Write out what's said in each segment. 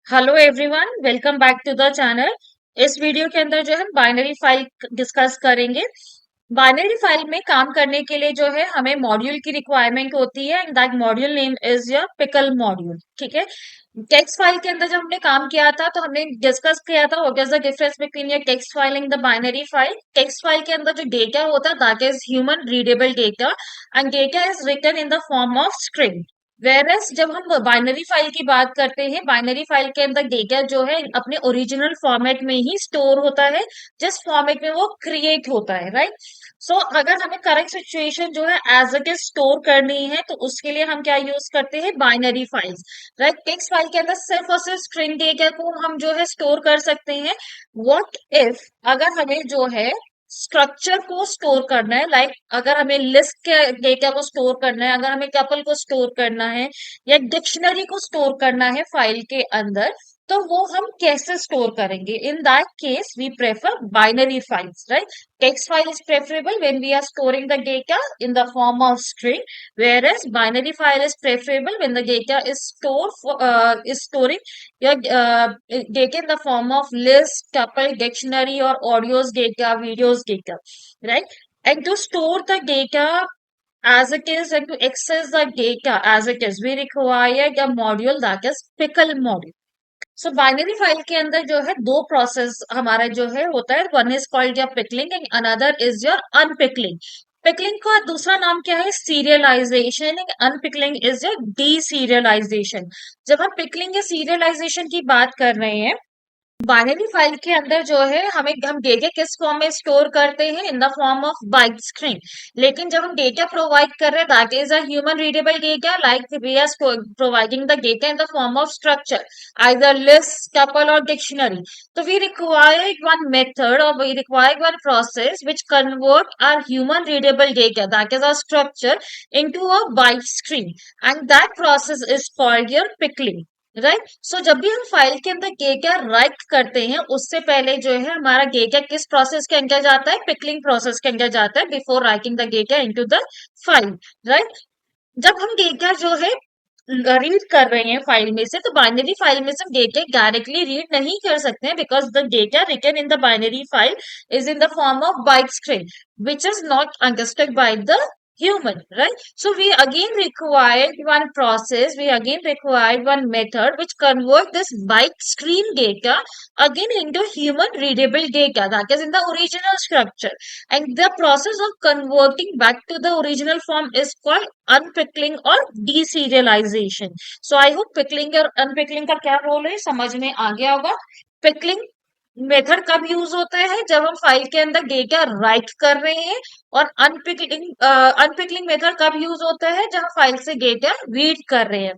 Hello everyone, welcome back to the channel. इस video के अंदर जो है बाइनरी फाइल डिस्कस करेंगे। बाइनरी फाइल में काम करने के लिए जो है हमें मॉड्यूल की रिक्वायरमेंट होती है and that module name is your pickle module. ठीक है। टेक्स्ट फाइल के अंदर जब हमने काम किया था तो हमने डिस्कस किया था what is the difference between your text file and the binary file. Text file के अंदर जो डेटा होता है that is human readable data and data is written in the form of string. Whereas जब हम binary file की बात करते हैं, बाइनरी फाइल के अंदर डेटा जो है अपने ओरिजिनल फॉर्मेट में ही स्टोर होता है, जिस फॉर्मेट में वो क्रिएट होता है, राइट। सो अगर हमें करंट सिचुएशन जो है एज इट इज स्टोर करनी है तो उसके लिए हम क्या यूज करते हैं, binary files, right. Text file के अंदर सिर्फ और सिर्फ स्ट्रिंग डेटा को हम जो है स्टोर कर सकते हैं। व्हाट इफ अगर हमें जो है स्ट्रक्चर को स्टोर करना है, लाइक अगर हमें लिस्ट के डेटा को स्टोर करना है, अगर हमें टपल को स्टोर करना है या डिक्शनरी को स्टोर करना है फाइल के अंदर, तो वो हम कैसे स्टोर करेंगे? In that case we prefer binary files, right. Text file is preferable when we are storing the data in the form of string, whereas binary file is preferable when the data is is storing your data in the form of list, tuple, dictionary, or audios data, videos data, right? And to store the data as it is and to access the data as it is, we require a module that is pickle module. So binary file के अंदर जो है दो process हमारा जो है होता है, one is called your pickling and another is your unpickling. Pickling का दूसरा नाम क्या है, serialisation. Unpickling is your D serialisation. जब हम पिकलिंग या सीरियलाइजेशन की बात कर रहे हैं, बाइनरी फाइल के अंदर जो है हम डेटा किस फॉर्म में स्टोर करते हैं, in the form of byte string. लेकिन जब हम डेटा प्रोवाइड कर रहे हैं that is a human readable data, like we are providing the data in the form of structure, either list, tuple और डिक्शनरी। तो वी रिक्वायर वन मेथड और we require one process which convert our human readable data that is a structure into a byte string, and that process is called your pickling, right. So जब भी हम file के अंदर data right करते हैं उससे पहले जो है हमारा डेटा किस प्रोसेस के अंदर जाता है, पिकलिंग प्रोसेस के अंदर जाता है before writing the data into the file, right. जब हम डेटा जो है रीड कर रहे हैं फाइल में से, तो बाइनरी फाइल में से हम डेटा डायरेक्टली रीड नहीं कर सकते हैं because the data written in the binary file is in the form of byte string which is not understood by the human, right? So we again required one process, we again required one method which convert this byte stream data again into human readable data that is in the original structure, and the process of converting back to the original form is called unpickling or deserialization. So I hope pickling और unpickling का क्या role है समझ में आ गया होगा। Pickling method कब use होता है, जब हम फाइल के अंदर डेटा राइट कर रहे हैं, और अनपिकलिंग मेथड कब यूज होता है, जब हम फाइल से डेटा रीड कर रहे हैं।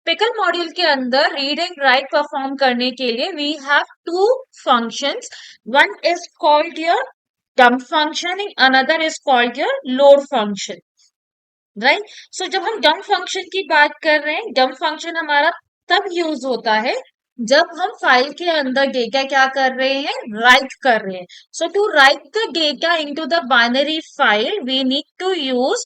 पिकल मॉड्यूल के अंदर रीड एंड राइट परफॉर्म करने के लिए we have two functions, one is called your dump function and another is called your load function, right. So जब हम डम्प फंक्शन की बात कर रहे हैं, डम्प फंक्शन हमारा तब यूज होता है जब हम फाइल के अंदर डेटा क्या कर रहे हैं, राइट कर रहे हैं। So to write the data into the binary file we need to use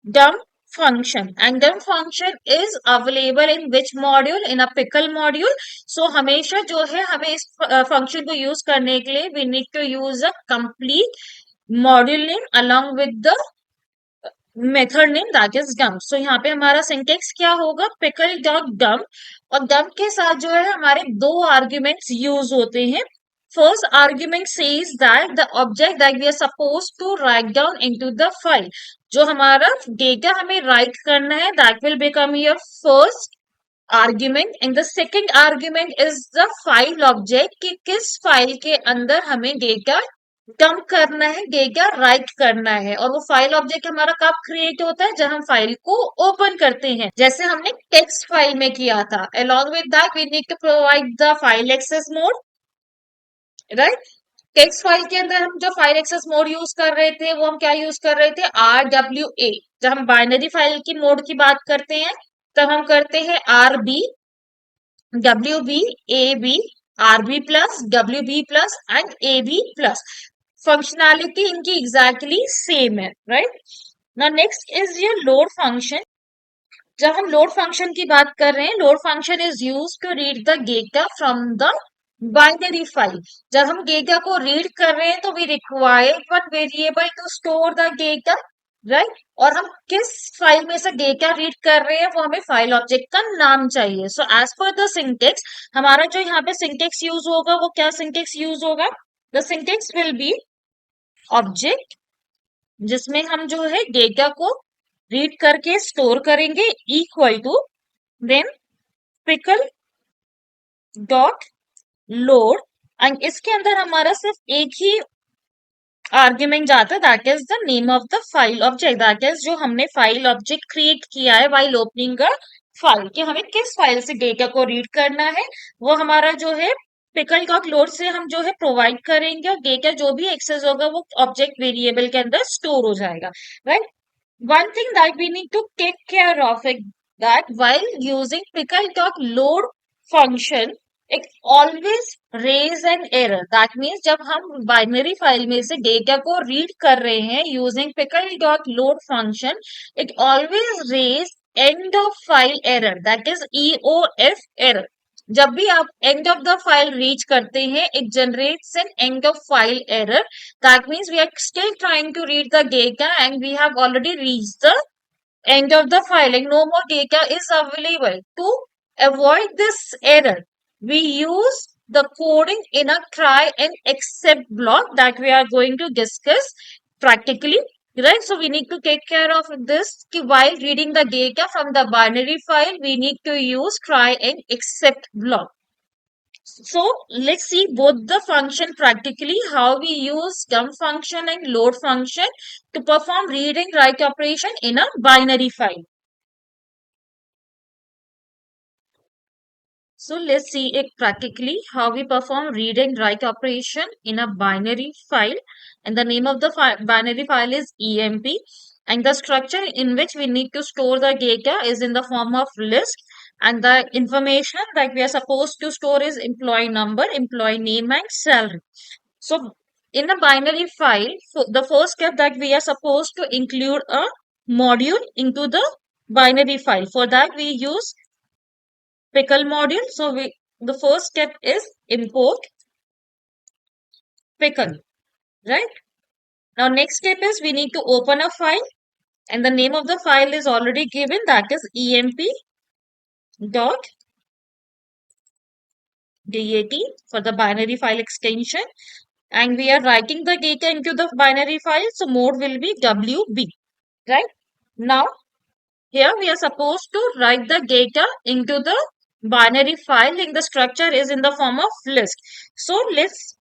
dump function, and dump function is available in which module, in a pickle module. So हमेशा जो है हमें इस फंक्शन को यूज करने के लिए we need to use a complete module name along with the method name that is dump. So यहाँ पे हमारा सिंटेक्स क्या होगा, पिकल डॉट डम्प, और डम्प के साथ जो है हमारे दो आर्ग्यूमेंट्स यूज होते हैं। First argument says that the object that we are suppose to write down into the file, जो हमारा डेटा हमें राइट करना है that will become your first argument, and the second argument is the file object कि किस file के अंदर हमें डेटा डंप करना है, डेटा राइट करना है। और वो फाइल ऑब्जेक्ट हमारा कब क्रिएट होता है, जब हम फाइल को ओपन करते हैं, जैसे हमने टेक्स्ट फाइल में किया था। along with that we need to provide the file access mode, right. Text file के अंदर हम जो फाइल एक्सेस मोड यूज कर रहे थे वो हम क्या यूज कर रहे थे, RWA। जब हम बाइनरी फाइल की मोड की बात करते हैं तब हम करते हैं RB, WB, AB, RB plus, WB plus and AB plus. Functionality इनकी एग्जैक्टली सेम है, right. Now next is your load function. जब हम लोड फंक्शन की बात कर रहे हैं, load function is use to read the data from the binary file. जब हम डेटा को रीड कर रहे हैं तो we require one variable to store the data, right. और हम किस फाइल में से डेटा रीड कर रहे हैं वो हमें फाइल ऑब्जेक्ट का नाम चाहिए। So as per the syntax, हमारा जो यहाँ पे सिंटेक्स यूज होगा वो क्या सिंटेक्स यूज होगा? The syntax will be object, जिसमें हम जो है डेटा को रीड करके स्टोर करेंगे, equal to then pickle dot load, and इसके अंदर हमारा सिर्फ एक ही आर्ग्यूमेंट जाता है, that is the name of the file object, that is जो हमने फाइल ऑब्जेक्ट क्रिएट किया है वाइल ओपनिंग अ फाइल, कि हमें किस फाइल से डेटा को रीड करना है, वो हमारा जो है पिकल डॉट लोड से हम जो है प्रोवाइड करेंगे, और डेटा जो भी एक्सेस होगा वो ऑब्जेक्ट वेरिएबल के अंदर स्टोर हो जाएगा, right. One thing that we need to take care of is that while using pickle.load function, it always raise an error. That means जब हम बाइनरी फाइल में से डेटा को रीड कर रहे हैं using pickle.load function, it always raise end of file error. That is EOF error. जब भी आप end of the file reach करते हैं, it generates an end of file error. That means we are still trying to read the data and we have already reached the end of the file and no more data is available. To avoid this error, we use the coding in a try and except block that we are going to discuss practically. Right, so we need to take care of this. While reading the data from the binary file, we need to use try and except block. So let's see both the function practically, how we use dump function and load function to perform read and write operation in a binary file. So let's see it practically, how we perform read and write operation in a binary file. And the name of the binary file is EMP. And the structure in which we need to store the data is in the form of list. And the information that we are supposed to store is employee number, employee name, and salary. So in a binary file, the first step that we are supposed to include a module into the binary file. For that we use pickle module. So the first step is import pickle, right? Now next step is we need to open a file, and the name of the file is already given, that is emp dot dat for the binary file extension, and we are writing the data into the binary file, so mode will be wb, right? Now here we are supposed to write the data into the binary file, and the structure is in the form of list. So let's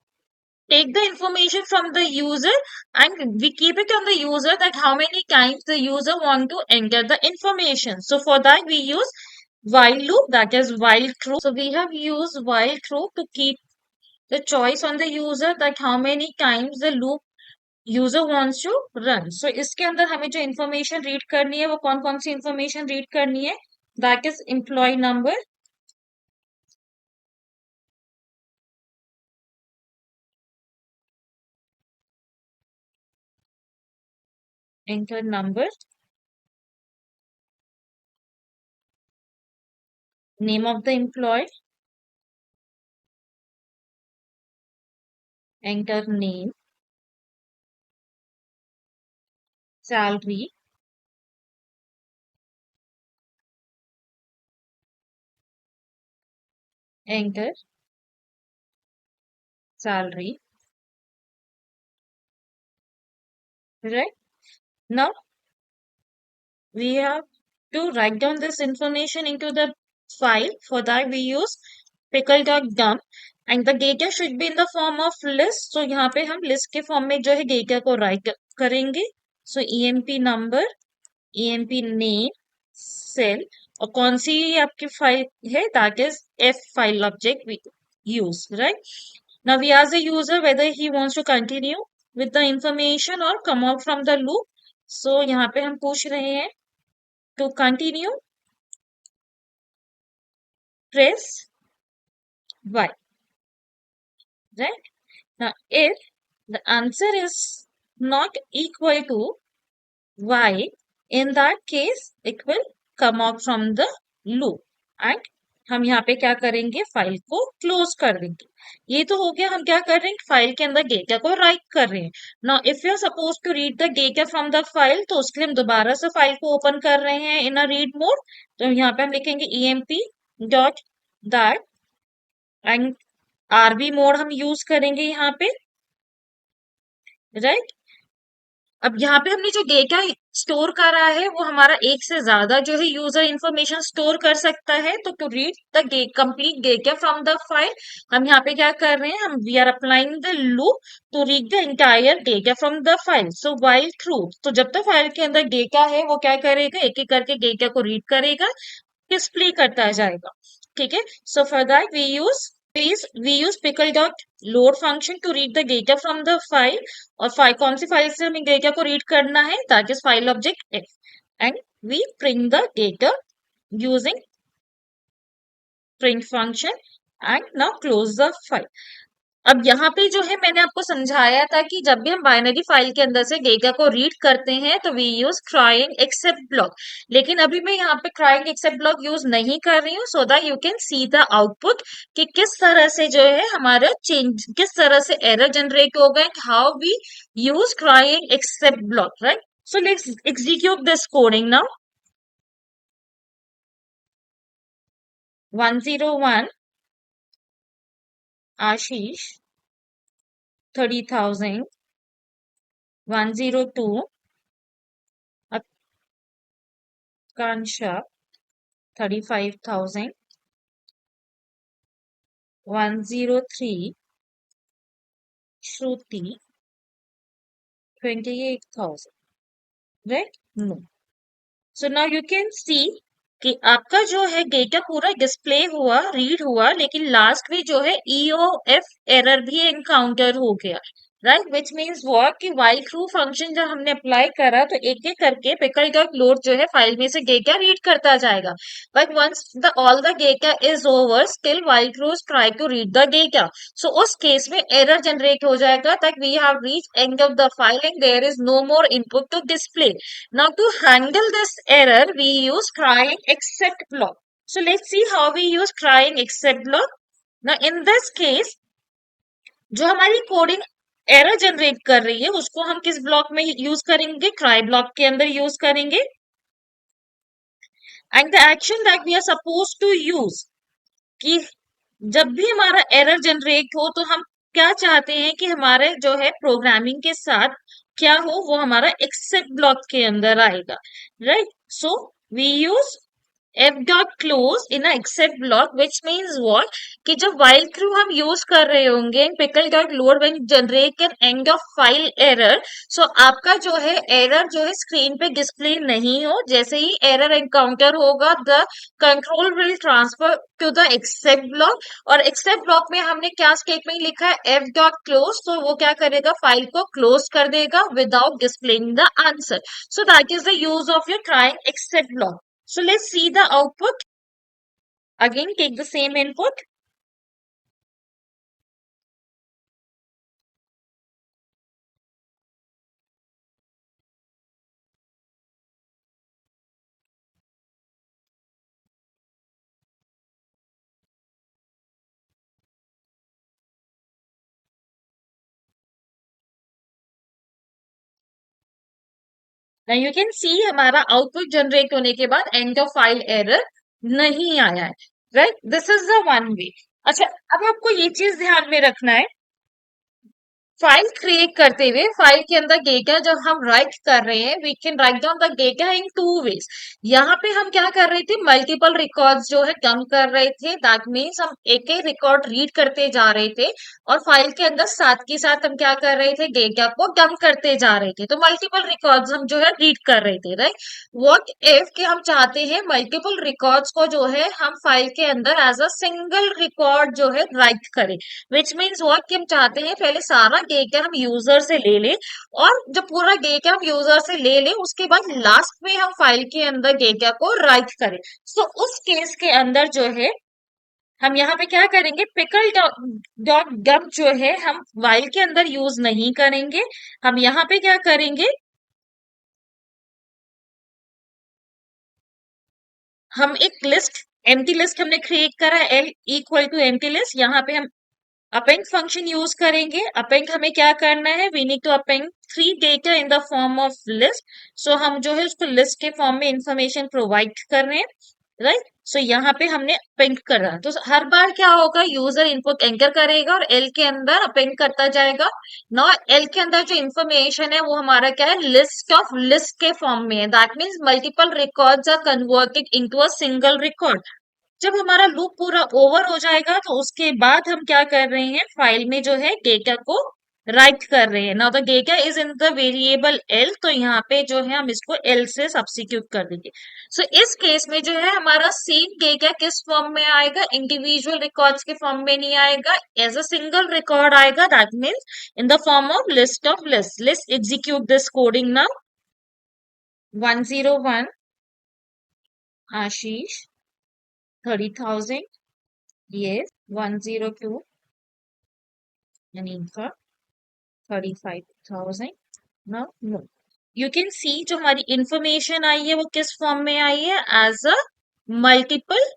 take the information from the user and we keep it on the user, that how many times the user want to enter the information. So for that we use while loop, that is while true. So we have used while true to keep the choice on the user, that how many times the loop user wants to run. So इसके अंदर हमें जो information read करनी है वो कौन कौन सी information read करनी है? That is employee number, enter number, name of the employee, enter name, salary, enter salary, right? Now we have to write down this information into the file. For that we use pickle.dump and the data should be in the form of list. So यहाँ पे हम list के form में जो है data को write करेंगे. So emp number, emp name, cell, और कौन सी आपकी फाइल है, that is f file object we use, right? Now we ask the user whether he wants to continue with the information or come out from the loop. So यहाँ पे हम पूछ रहे हैं to continue, press y, right? Now if the answer is not equal to y, in that case it will come out from the loop and हम यहाँ पे क्या करेंगे, फाइल को क्लोज कर देंगे। ये तो हो गया, हम क्या कर रहे हैं, फाइल के अंदर डेटा को राइट कर रहे हैं। Now if you are suppose to read the data from the file, तो उसके लिए हम दोबारा से फाइल को ओपन कर रहे हैं इन अ रीड मोड। तो यहाँ पे हम लिखेंगे emp that and RB mode हम यूज करेंगे यहाँ पे, राइट। अब यहाँ पे हमने जो डेटा स्टोर करा है वो हमारा एक से ज्यादा जो है यूजर इंफॉर्मेशन स्टोर कर सकता है। तो to read the complete data from the file, हम यहाँ पे क्या कर रहे हैं, हम we are applying the loop to read the entire data from the file. So while through, तो जब तक फाइल के अंदर डेटा है वो क्या करेगा, एक एक करके डेटा को रीड करेगा, डिस्प्ले करता जाएगा। ठीक है, so for that we use pickle dot load function to read the data from the file। और फाइल कौन सी फाइल से हमें डेटा को रीड करना है, that is file object f and we print the data using print function and now close the file। अब यहाँ पे जो है मैंने आपको समझाया था कि जब भी हम बाइनरी फाइल के अंदर से डेटा को रीड करते हैं तो we use trying except block. लेकिन अभी मैं यहाँ पे क्राइंग एक्सेप्ट ब्लॉक यूज नहीं कर रही हूँ, so that you can see the output कि किस तरह से जो है हमारा चेंज, किस तरह से एरर जनरेट हो गए, how we use trying except block, right. So let's execute this coding now. 101 Ashish, 30,000 102 Akanksha, 35,000 103 Shruti, 28,000, right. No, so now you can see कि आपका जो है डेटा पूरा डिस्प्ले हुआ, रीड हुआ, लेकिन लास्ट में जो है EOF एरर भी एनकाउंटर हो गया, राइट। विच मीन्स व्हाट कि व्हाइल थ्रू फंक्शन जब हमने अप्लाई करा तो एक एक करके पिकल डॉट लोड जो है फाइल में से डेटा रीड करता जाएगा। But once the all the data is over, still while through try to read the data. So उस केस में एरर जनरेट हो जाएगा that we have reach end of the file and there is no more input to display. Now to handle this error, we use crying except block. So let's see how we use crying except block. Now in this case, जो हमारी coding error generate कर रही है उसको हम किस block में use करेंगे, क्राई ब्लॉक के अंदर यूज करेंगे। And the action that we are suppose to use, कि जब भी हमारा एरर जनरेट हो तो हम क्या चाहते हैं कि हमारे जो है प्रोग्रामिंग के साथ क्या हो, वो हमारा एक्सेप्ट ब्लॉक के अंदर आएगा, right. So we use f dot close in a except block, which means what कि जब while through हम यूज कर रहे होंगे pickle dot load when generate an end of file error, so आपका जो है एरर जो है स्क्रीन पे डिस्प्ले नहीं हो। जैसे ही एरर एनकाउंटर होगा the control will transfer to the except block, और एक्सेप्ट ब्लॉक में हमने क्या स्टेटमेंट लिखा है, f dot close, तो वो क्या करेगा, फाइल को क्लोज कर देगा without displaying the answer. So that is the use of your trying except block. So let's see the output. Again, take the same input. Now you can see हमारा output generate होने के बाद end of file error नहीं आया है, right. This is the one way. अच्छा, अब आपको ये चीज ध्यान में रखना है, फाइल क्रिएट करते हुए फाइल के अंदर डेटा जब हम राइट कर रहे हैं, we can write down the data in two ways. यहाँ पे हम क्या कर रहे थे, मल्टीपल रिकॉर्ड्स जो है डंप कर रहे थे, दैट मीन्स हम एक एक रिकॉर्ड रीड करते जा रहे थे और फाइल के अंदर साथ के साथ हम क्या कर रहे थे, डेटा को डंप करते जा रहे थे। तो मल्टीपल रिकॉर्ड्स हम जो है रीड कर रहे थे, राइट। व्हाट इफ कि हम चाहते हैं मल्टीपल रिकॉर्ड्स को जो है हम फाइल के अंदर एज अ सिंगल रिकॉर्ड जो है राइट करें, विच मीन्स व्हाट कि हम चाहते हैं पहले सारा डेटा हम यूजर से ले लें, और जब पूरा डेटा हम यूजर से ले लें उसके बाद लास्ट में हम फाइल के अंदर डेटा को राइट करें। सो उस केस के अंदर जो है हम यहाँ पे क्या करेंगे, पिकल डॉट डब जो है हम फाइल के अंदर यूज नहीं करेंगे। हम यहाँ पे क्या करेंगे, हम एक लिस्ट, एम्प्टी लिस्ट हमने क्रिएट करा, l equal to empty list. यहाँ पे हम अपेंड फंक्शन यूज करेंगे। अपेंड हमें क्या करना है, we need to append three data in the form of list. So हम जो है उसको लिस्ट के फॉर्म में इंफॉर्मेशन प्रोवाइड कर रहे हैं, राइट। सो यहाँ पे हमने अपेंड कर रहा है, तो हर बार क्या होगा, यूजर इनपुट एंटर करेगा और एल के अंदर अपेंड करता जाएगा। नौ एल के अंदर जो इंफॉर्मेशन है वो हमारा क्या है, लिस्ट ऑफ लिस्ट के फॉर्म में है। That means multiple records are converted into a single record. जब हमारा लूप पूरा ओवर हो जाएगा तो उसके बाद हम क्या कर रहे हैं, फाइल में जो है डेटा को राइट कर रहे हैं। Now the data is in the variable L, तो यहाँ पे जो है हम इसको एल से सब्स्टिट्यूट कर देंगे। सो इस केस में जो है हमारा सेम डेटा किस फॉर्म में आएगा, इंडिविजुअल रिकॉर्ड्स के फॉर्म में नहीं आएगा, एज अ सिंगल रिकॉर्ड आएगा। That means in the form of list of list. List execute this coding now. 101 Ashish, 30,000, yes, 102 Anika, 35,000। now no, you can see जो हमारी इंफॉर्मेशन आई है वो किस फॉर्म में आई है, as a multiple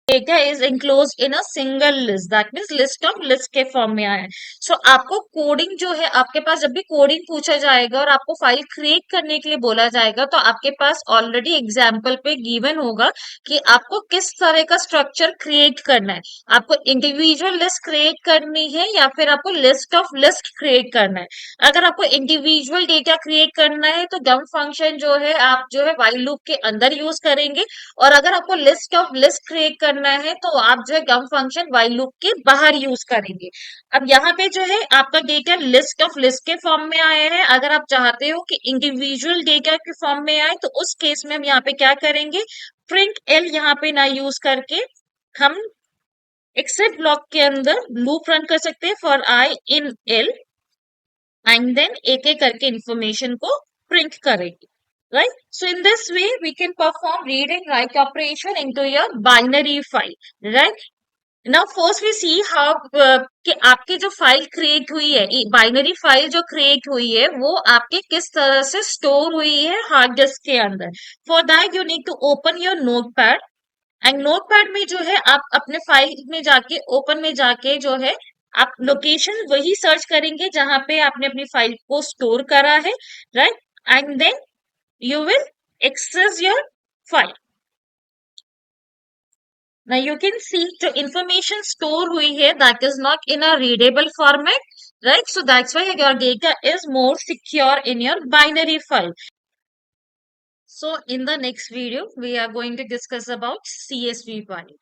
data is enclosed in a single list. That means list of list के form में आया है। सो आपको कोडिंग जो है, आपके पास जब भी कोडिंग पूछा जाएगा और आपको फाइल क्रिएट करने के लिए बोला जाएगा, तो आपके पास ऑलरेडी एग्जाम्पल पे गिवन होगा कि आपको किस तरह का स्ट्रक्चर क्रिएट करना है। आपको इंडिविजुअल लिस्ट क्रिएट करनी है या फिर आपको लिस्ट ऑफ लिस्ट क्रिएट करना है। अगर आपको इंडिविजुअल डेटा क्रिएट करना है तो डम फंक्शन जो है आप जो है व्हाइल लूप के अंदर यूज करेंगे, और अगर आपको लिस्ट ऑफ लिस्ट क्रिएट करना है तो आप जो है गम फंक्शन व्हाइल लूप के बाहर यूज करेंगे। अब यहाँ पे जो है आपका डेटा लिस्ट ऑफ लिस्ट के फॉर्म में आया है। अगर आप चाहते हो कि इंडिविजुअल डेटा के फॉर्म में आए तो उस केस में हम यहाँ पे क्या करेंगे, प्रिंट एल यहाँ पे ना यूज करके हम एक्सेप्ट ब्लॉक के अंदर लूप रन कर सकते हैं for i in l, and then एक एक करके इंफॉर्मेशन को प्रिंट करेंगे, right? So in this way we can perform read and write operation into your binary file, right? Now first we see how कि आपकी जो फाइल क्रिएट हुई है, बाइनरी फाइल जो क्रिएट हुई है वो आपके किस तरह से स्टोर हुई है हार्ड डिस्क के अंदर। For that you need to open your notepad, and notepad में जो है आप अपने फाइल में जाके, ओपन में जाके जो है आप लोकेशन वही सर्च करेंगे जहां पे आपने अपनी फाइल को स्टोर करा है, right. And then you will access your file. Now you can see the information store hui hai that is not in a readable format, right? So that's why your data is more secure in your binary file. So in the next video we are going to discuss about CSV file.